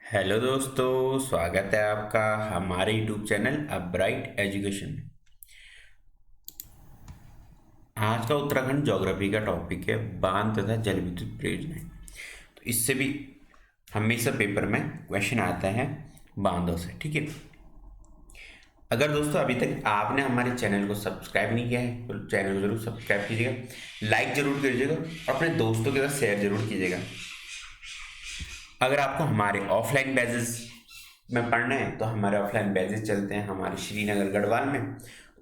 Hello दोस्तों, स्वागत है आपका हमारे YouTube channel a bright education में। आज का उत्तराखंड ज्योग्राफी का टॉपिक है बांध तथा जल विद्युत परियोजनाएं। तो इससे भी हमेशा पेपर में क्वेश्चन आता है बांधों से। ठीक है, अगर दोस्तों अभी तक आपने हमारे चैनल को सब्सक्राइब नहीं किया है तो चैनल को जरूर सब्सक्राइब कीजिएगा, लाइक जरूर कीजिएगा और अपने दोस्तों के साथ शेयर जरूर कीजिएगा। अगर आपको हमारे ऑफलाइन बैचेस में पढ़ना है तो हमारे ऑफलाइन बैचेस चलते हैं हमारे श्रीनगर गढ़वाल में।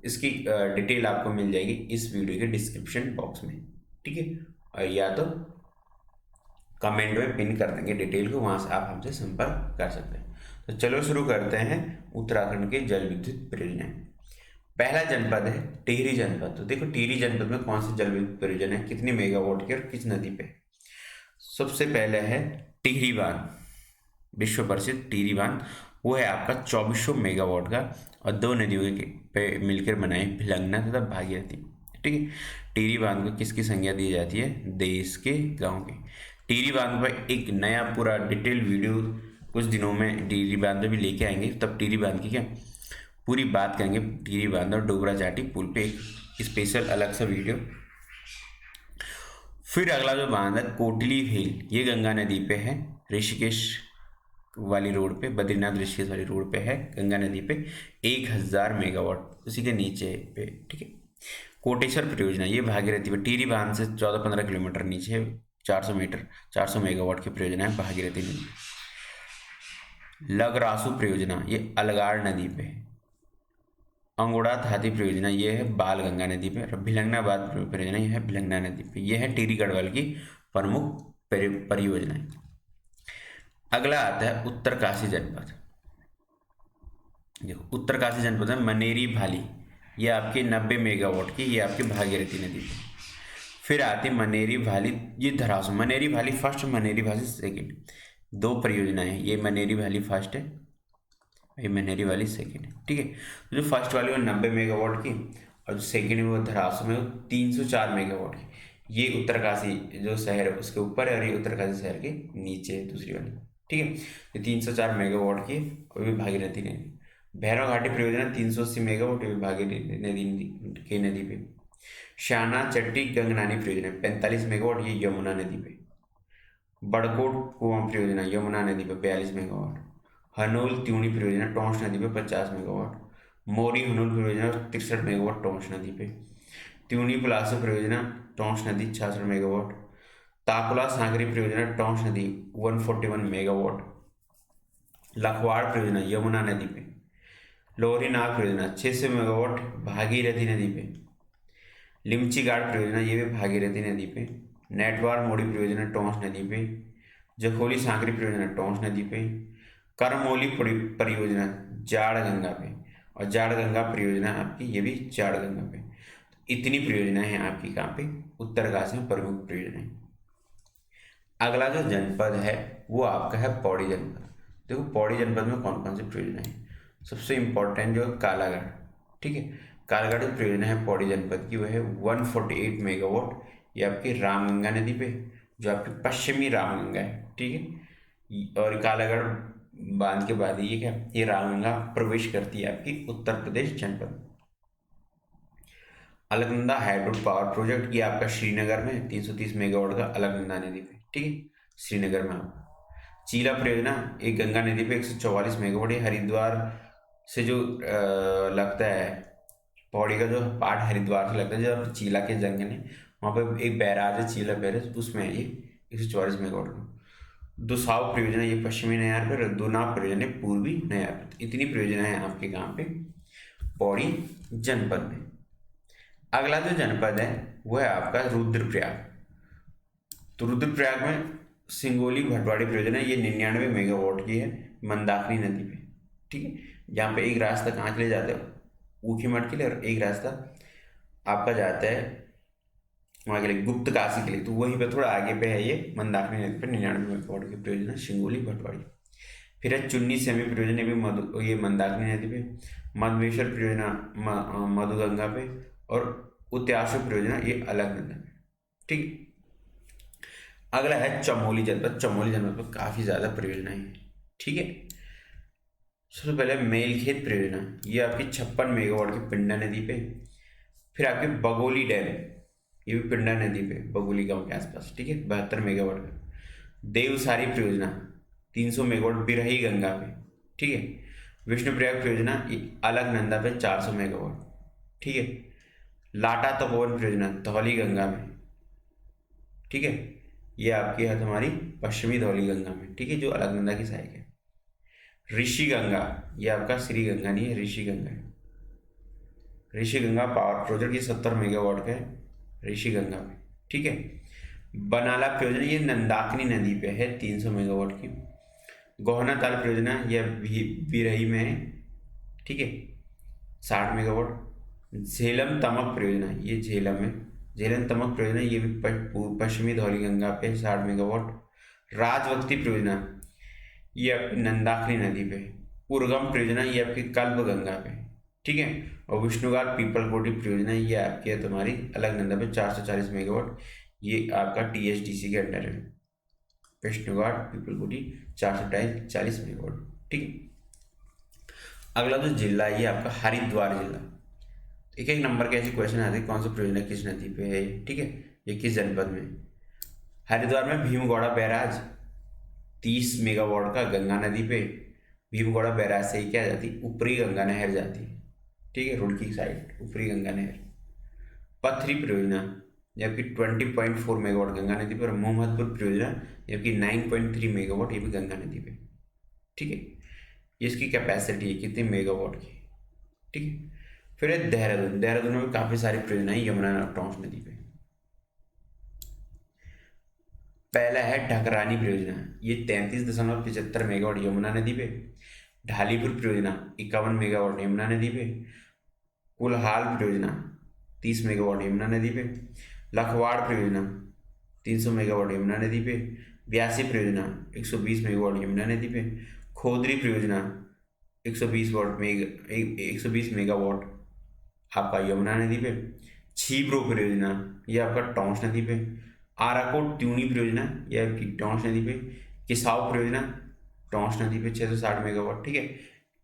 इसकी डिटेल आपको मिल जाएगी इस वीडियो के डिस्क्रिप्शन बॉक्स में। ठीक है, और या तो कमेंट में पिन कर देंगे डिटेल को, वहाँ से आप हमसे संपर्क कर सकते हैं। तो चलो शुरू करते हैं उत्तराखंड के जल विद्युत परियोजनाएं। पहला जनपद है टिहरी जनपद। तो देखो टिहरी जनपद में कौन सी जल विद्युत परियोजना है, कितनी मेगावाट की और किस नदी पे। सबसे पहले है टिहरी बांध, विश्व प्रसिद्ध टिहरी बांध। वो है आपका 2400 मेगावाट का और दो नदियों के पे मिलकर बनाए भिलंगना तथा भागीरथी। ठीक है, टिहरी बांध को किसकी संज्ञा दी जाती है, देश के गांव के। टिहरी बांध पर एक नया पूरा डिटेल वीडियो कुछ दिनों में टिहरी बांध पे भी लेके आएंगे, तब टिहरी बांध की क्या पूरी बात करेंगे। टिहरी बांध और डोबरा चाटी पुल पे एक स्पेशल अलग सा वीडियो। फिर अगला जो बांध है कोटली झील, ये गंगा नदी पे है, ऋषिकेश वाली रोड पे, बद्रीनाथ ऋषिकेश वाली रोड पे है, गंगा नदी पे। 1000 मेगावाट उसी के नीचे पे। ठीक है, कोटेश्वर परियोजना ये भागीरथी पे टिहरी बांध से 14-15 किलोमीटर नीचे है, 400 मेगावाट की परियोजना है भागीरथी नदी। लगरासु परियोजना ये अलगाड़ नदी पे है। अंगोड़ा थाती परियोजना ये है बाल गंगा नदी पे। और भिलंगनाबाद परियोजना ये है भिलंगना नदी पे। ये है टिहरी गढ़वाल की प्रमुख परियोजनाएं। अगला आता है उत्तरकाशी जनपद। देखो उत्तरकाशी जनपद में मनेरी भाली, ये आपकी 90 मेगावाट की, ये आपकी भागीरथी नदी पे। फिर आती मनेरी भाली, ये धरासू मनेरी भाली फर्स्ट, मनेरी भाली सेकंड, दो परियोजनाएं हैं। ये मनेरी भाली फर्स्ट है, ये मनेरी वाली सेकंड है। ठीक है, तो जो फर्स्ट वाली वो 90 मेगावाट की और जो सेकंड है वो धरासू में वो 304 मेगावाट की। ये उत्तरकाशी जो शहर है उसके ऊपर है और ये उत्तरकाशी शहर के नीचे है दूसरी वाली। ठीक है, ये 304 मेगावाट की और भी भागीरथी नदी। भैरव घाटी परियोजना 380 मेगावाट, ये भी भागीरथी नदी पे। शाना चट्टी गंगनानी परियोजना 45 मेगावाट, ये यमुना नदी पे। बड़कोट कुआं परियोजना यमुना नदी पे 42 मेगावाट। हनोल त्यूणी परियोजना टोंस नदी पे 50 मेगावाट। मोरी हनोल परियोजना 63 मेगावाट टोंस नदी पे। त्यूणी पलासो परियोजना टोंस नदी 66 मेगावाट। ताकुला सांगरी परियोजना टोंस नदी 141 मेगावाट। लखवाड़ परियोजना यमुना नदी पे। लोहरी नाग परियोजना 600 मेगावाट भागीरथी नदी पे। लिमची गाड़ परियोजना ये भी भागीरथी नदी पे। नेटवार मोड़ी परियोजना टोंस नदी पे। जखोली सांकरी परियोजना टोंस नदी पे। करमोली परियोजना जाड़ गंगा पे। और जाड़ गंगा परियोजना आपकी ये भी जाड़ गंगा पे। इतनी परियोजनाएं हैं आपकी कहाँ पे, उत्तरकाशी में प्रमुख परियोजनाएं। अगला जो जनपद है वो आपका है पौड़ी जनपद। देखो पौड़ी जनपद में कौन कौन सी परियोजनाएं हैं। सबसे इंपॉर्टेंट जो है कालागढ़। ठीक है, कालागढ़ जो परियोजना है पौड़ी जनपद की वह है 148 मेगावाट। ये आपकी रामगंगा नदी पे, जो आपकी पश्चिमी रामगंगा है। ठीक है, और कालागढ़ बांध के बाद ये क्या, ये रामगंगा प्रवेश करती है आपकी उत्तर प्रदेश जनपद। अलकनंदा हाइड्रो पावर प्रोजेक्ट की आपका श्रीनगर में 330 मेगावाट का अलकनंदा नदी पे। ठीक है, श्रीनगर में आपका चीला परियोजना एक गंगा नदी पे 144 मेगावाट। ये हरिद्वार से जो लगता है, पौड़ी का जो पार्ट हरिद्वार से लगता है, जो चीला के जंगल है वहाँ पे एक बैराज है चीला बैराज, उसमें है ये 144 मेगावाट का। दुसाव परियोजना ये पश्चिमी नयार पे, दुनाव परियोजना पूर्वी नयार पे। इतनी परियोजना है आपके गांव पे पौड़ी जनपद में। अगला जो जनपद है वो है आपका रुद्रप्रयाग। तो रुद्रप्रयाग में सिंगोली भटवाड़ी परियोजना ये 99 मेगावाट की है मंदाकिनी नदी पे। ठीक है, जहाँ पे एक रास्ता कहाँ के लिए जाता है, ऊखीमठ के लिए, और एक रास्ता आपका जाता है वहाँ के लिए गुप्त काशी के लिए। तो वहीं पे थोड़ा आगे पे है ये मंदाकिनी नदी पे 99 मेगावाट की परियोजना सिंगोली भटवाड़ी। फिर है चुन्नी सेमी परियोजना भी मधु, ये मंदाकिनी नदी पे। मधुमेश्वर परियोजना मधुगंगा पे। और उत्यासु परियोजना ये अलकनंदा पे। ठीक, अगला है चमोली जनपद। चमोली जनपद पर काफ़ी ज़्यादा परियोजनाएं हैं। ठीक है। सबसे पहले मेलखेत परियोजना, ये आपकी 56 मेगावाट की पिंडा नदी पे। फिर आपके बगोली डैम, ये भी पिंडा नदी पे बगोली गांव के आसपास, ठीक है, 72 मेगावाट का। देवसारी परियोजना 300 मेगावाट बिरही गंगा पे, ठीक है। विष्णुप्रयाग परियोजना ये अलकनंदा पे 400 मेगावाट, ठीक है। लाटा तपोवन परियोजना धौली गंगा में, ठीक है। ये आपकी है तुम्हारी पश्चिमी धौली गंगा में, ठीक है, जो अलकनंदा की सहायक है। ऋषि गंगा, ये आपका श्री गंगा नहीं है, ऋषि गंगा है। ऋषि गंगा पावर प्रोजेक्ट ये 70 मेगावाट का है ऋषि गंगा में, ठीक है। बनाला परियोजना ये नंदाकिनी नदी पे है 300 मेगावाट की। गोहना ताल परियोजना यह बिरही में है, ठीक है, 60 मेगावाट। झेलम तमक परियोजना ये झेलम है, झेलम तमक परियोजना ये भी पश्चिमी धौली गंगा पे 60 मेगावाट। राजवक्ती परियोजना ये आपकी नंदाकिनी नदी पे। उर्गम परियोजना ये आपकी कल्प गंगा पे, ठीक है। और विष्णुघाट पीपलकोटी परियोजना ये आपकी है तुम्हारी अलकनंदा पे 440 मेगावाट। ये आपका टीएचडीसी के अंडर है, विष्णुघाट पीपलकोटी 440 मेगावाट, ठीक है। अगला जो जिला है ये आपका हरिद्वार जिला। एक एक नंबर के ऐसे क्वेश्चन आते हैं, कौन सी परियोजना किस नदी पे है, ठीक है, ये किस जनपद में। हरिद्वार में भीमगौड़ा बैराज 30 मेगावाट का गंगा नदी पे। भीमगौड़ा बैराज से ही क्या जाती, ऊपरी गंगा नहर जाती है, ठीक है, रुड़की साइड ऊपरी गंगा नहर। पथरी परियोजना जबकि 20.4 मेगावाट गंगा नदी पर। मोहम्मदपुर परियोजना जबकि 9.3 मेगावाट, ये भी गंगा नदी पे, ठीक है। इसकी कैपेसिटी है कितनी मेगावाट की, ठीक है। फिर है देहरादून, देहरादून में काफी सारी परियोजनाएं यमुना टॉन्स नदी पे। पहला है ढकरानी परियोजना, ये 33.75 मेगावाट यमुना नदी पे। ढालीपुर परियोजना 51 मेगावाट यमुना नदी पे। कुलहाल परियोजना 30 मेगावाट यमुना नदी पे। लखवाड़ परियोजना 300 मेगावाट यमुना नदी पे। ब्यासी परियोजना 120 मेगावाट यमुना नदी पे। खोदरी परियोजना 120 मेगावाट आपका यमुना नदी पे। छीब्रो परियोजना ये आपका टॉन्स नदी पे। आराकोट त्यूनी परियोजना ये आपकी टॉन्स नदी पे। किसाऊ परियोजना टॉन्स नदी पे 660 मेगावाट, ठीक है।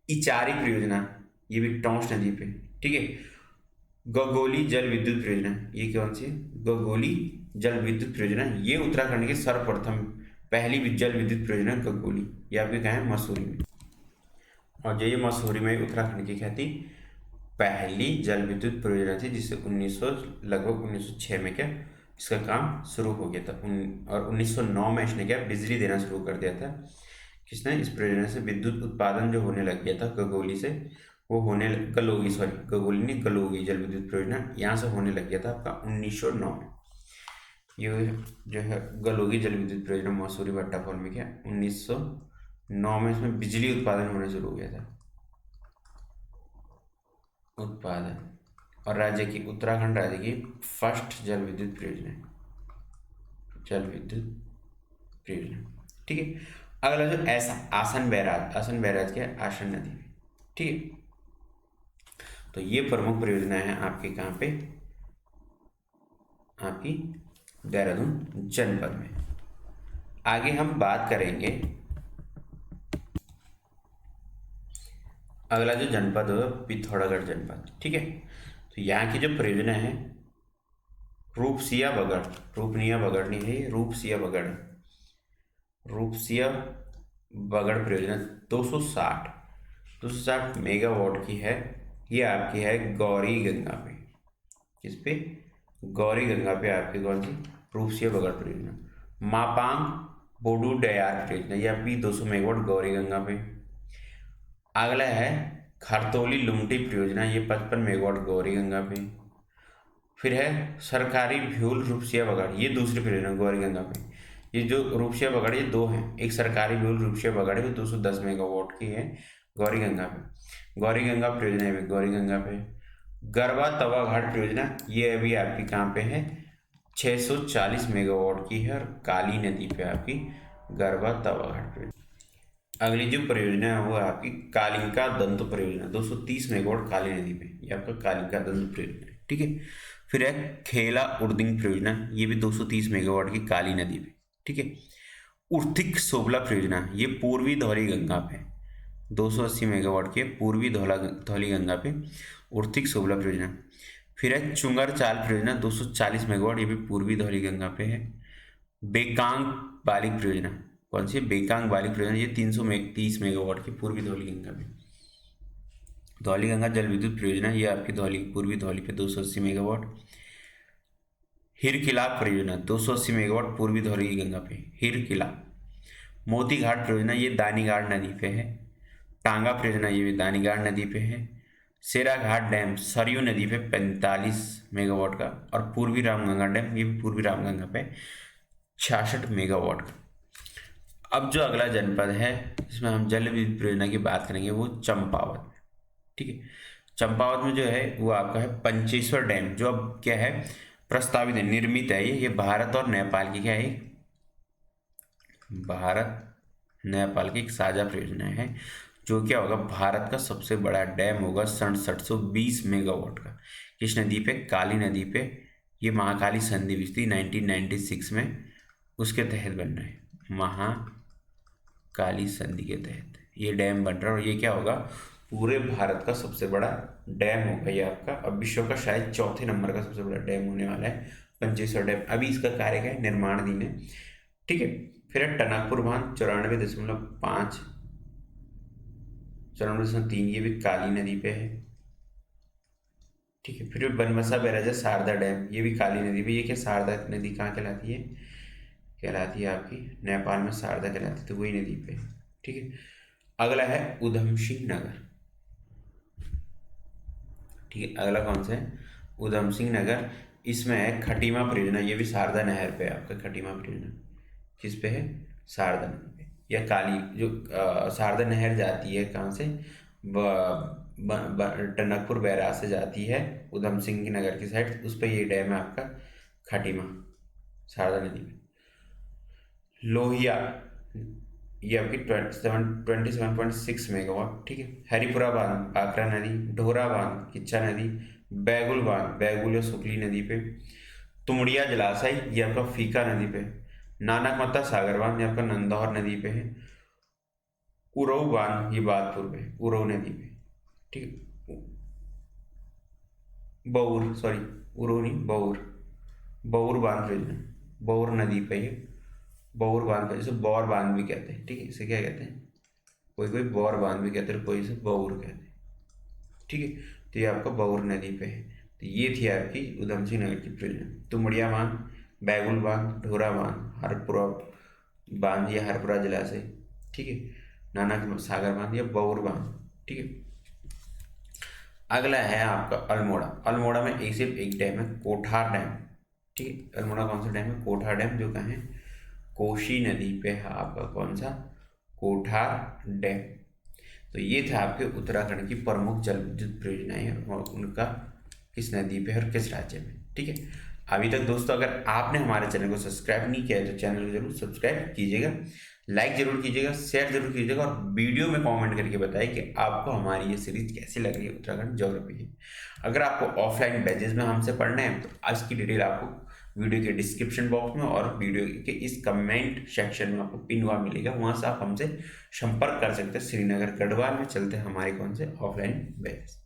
इचारी परियोजना ये भी टॉन्स नदी पे, ठीक है। गगोली जल विद्युत परियोजना ये कौन सी है, गगोली जल विद्युत परियोजना ये उत्तराखंड की सर्वप्रथम पहली जल विद्युत परियोजना गगोली, ये आपके कहाँ है, मसूरी में। और जो ये मसूरी में उत्तराखंड की ख्याति पहली जल विद्युत परियोजना थी, जिससे लगभग 1906 में क्या इसका काम शुरू हो गया था। और 1909 में इसने क्या बिजली देना शुरू कर दिया था। किसने, इस परियोजना से विद्युत उत्पादन जो होने लग गया था गगोली से, वो गगोली नहीं गलोगी जल विद्युत परियोजना यहाँ से होने लग गया था आपका 1909 में। ये जो है गलोगी जल विद्युत परियोजना मसूरी भट्टाफॉल में क्या 1909 में इसमें बिजली उत्पादन होना शुरू हो गया था, उत्पादन। और राज्य की उत्तराखंड राज्य की फर्स्ट जल विद्युत परियोजना, जल विद्युत परियोजना, ठीक है। अगला जो ऐसा आसन बैराज के आसन नदी में, ठीक है। तो ये प्रमुख परियोजनाएं हैं आपके कहाँ पे, आपकी देहरादून जनपद में। आगे हम बात करेंगे अगला जो जनपद है पिथौरागढ़ जनपद, ठीक है। तो यहाँ की जो परियोजना है रूपसिया बगड़ नहीं है, रूपसिया बगड़ परियोजना 260 मेगावाट की है। ये आपकी है गौरी गंगा पे, किस पे, गौरी गंगा पे आपकी कौन सी, रूपसिया बगड़ परियोजना। मापांग बोडू डयार परियोजना ये आपकी 200 मेगावाट गौरी गंगा पे। अगला है खरतौली लुमटी परियोजना ये 55 मेगावाट गौरी गंगा पे। फिर है सरकारी भ्यूल रूपसिया बगड़, ये दूसरी परियोजना गौरी गंगा पे। ये जो रूपसिया बगड़ ये दो हैं, एक सरकारी भ्यूल रूपसिया बगड़ है 210 मेगावाट की है गौरी गंगा पे। गौरी गंगा परियोजना है गौरी गंगा पे। गरबा तवा घाट परियोजना ये अभी आपकी कहाँ पे है, 640 मेगावाट की है और काली नदी पे आपकी गरबा तवा घाट परियोजना। अगली जो परियोजना है वो आपकी कालिंका दंत परियोजना 230 मेगावाट काली नदी पे, ये आपका कालिंका दंत परियोजना है, ठीक है। फिर है खेला उर्दिंग परियोजना ये भी 230 मेगावाट की काली नदी पे, ठीक है। उर्थिक सोबला परियोजना, ये पूर्वी धौली गंगा पे 280 मेगावाट की पूर्वी धौली गंगा पे उर्थिक सोबला परियोजना। फिर है चुंगर चाल परियोजना 240 मेगावाट, ये भी पूर्वी धौली गंगा पे है। बेकांग बालिक परियोजना, कौन सी है? बेकांग बालिक परियोजना, ये 330 मेगावाट की पूर्वी धौली गंगा पे। धौली गंगा जल विद्युत परियोजना, ये आपकी धौली पूर्वी धौली पे 280 मेगावाट। हिरकिला परियोजना 280 मेगावाट पूर्वी धौली गंगा पे, हिरकिला। मोती घाट परियोजना, ये दानीघाट नदी पे है। टांगा परियोजना, ये भी दानीघाट नदी पे है। सेराघाट डैम सरयू नदी पे 45 मेगावाट का, और पूर्वी रामगंगा डैम, ये भी पूर्वी रामगंगा पे 66 मेगावाट का। अब जो अगला जनपद है जिसमें हम जल विद्युत परियोजना की बात करेंगे वो चंपावत, ठीक है। चंपावत में जो है वो आपका है पंचेश्वर डैम, जो अब क्या है प्रस्तावित है, निर्मित है। ये भारत और नेपाल की क्या है, भारत नेपाल की एक साझा परियोजना है, जो क्या होगा भारत का सबसे बड़ा डैम होगा 6720 मेगावाट का। किस नदी पे? काली नदी पे। ये महाकाली संधि हुई थी 1996 में, उसके तहत बन रहा है, महाकाली संधि के तहत ये डैम बन रहा है। और ये क्या होगा पूरे भारत का सबसे बड़ा डैम होगा ये आपका, अब विश्व का शायद चौथे नंबर का सबसे बड़ा डैम होने वाला है पंचेश्वर डैम। अभी इसका कार्य क्या है, निर्माणाधीन है, ठीक है। फिर है टनकपुर बांध 94.5, 94.3, ये भी काली नदी पे है, ठीक है। फिर बनबसा बैराज है शारदा डैम, ये भी काली नदी पे। ये क्या शारदा नदी कहाँ कहलाती है? कहलाती है आपकी नेपाल में शारदा कहलाती है, तो वही नदी पे, ठीक है। अगला है उधम सिंह नगर, ठीक है। अगला कौन सा है? उधम सिंह नगर। इसमें है खटीमा परियोजना, ये भी शारदा नहर पे है आपका खटीमा परियोजना। किस पे है? शारदा नदी पे, या काली जो शारदा नहर जाती है कहाँ से? टनकपुर बैराज से जाती है उधम सिंह नगर की साइड, उस पर ये डैम है आपका खटीमा, शारदा नदी पे। लोहिया, ये आपकी 27.6 मेगावाट, ठीक है। हरिपुरा बांध बाकरा नदी, ढोरा बांध किच्चा नदी, बैगुल बांध बैगुल या सुकली नदी पे। तुमड़िया जलाशय, ये आपका फीका नदी पे। नानकमत्ता सागर बांध, ये आपका नंदौर नदी पे है। उरऊ बांध, ये बादपुर पे, उरऊ नदी पे, ठीक है। बौर, सॉरी उरऊ नहीं, बौर, बौर बांध परियोजना, बौर नदी पे है। बौर बांध पे, जैसे बौर बांध भी कहते हैं, ठीक है। इसे क्या कहते हैं? कोई कोई बौर बांध भी कहते हैं, कोई इसे बौर कहते हैं, ठीक है। तो ये आपका बौर नदी पे है। तो ये थी आपकी उधम सिंह नगर की परियोजना। तुमड़िया बांध, बैगुल बांध, ढोरा बांध, हरपुरा बांध या हरपुरा जलाशय, ठीक है। नानक सागर बांध या बौर बांध, ठीक है। अगला है आपका अल्मोड़ा। अल्मोड़ा में एक सिर्फ एक डैम है, कोठार डैम, ठीक है। अल्मोड़ा कौन सा डैम है? कोठार डैम, जो कहाँ है? कोशी नदी पे है आपका कौन सा? कोठार डैम। तो ये था आपके उत्तराखंड की प्रमुख जल विद्युत परियोजनाएं और उनका किस नदी पे और किस राज्य में, ठीक है। अभी तक दोस्तों अगर आपने हमारे चैनल को सब्सक्राइब नहीं किया है तो चैनल को जरूर सब्सक्राइब कीजिएगा, लाइक जरूर कीजिएगा, शेयर जरूर कीजिएगा, और वीडियो में कमेंट करके बताइए कि आपको हमारी ये सीरीज कैसी लग रही है उत्तराखंड ज्योग्राफी की। अगर आपको ऑफलाइन बैचेज में हमसे पढ़ना है तो आज की डिटेल आपको वीडियो के डिस्क्रिप्शन बॉक्स में और वीडियो के इस कमेंट सेक्शन में आपको पिन हुआ मिलेगा, वहां से आप हमसे संपर्क कर सकते हैं। श्रीनगर गढ़वाल में चलते हैं हमारे कौन से ऑफलाइन बैच।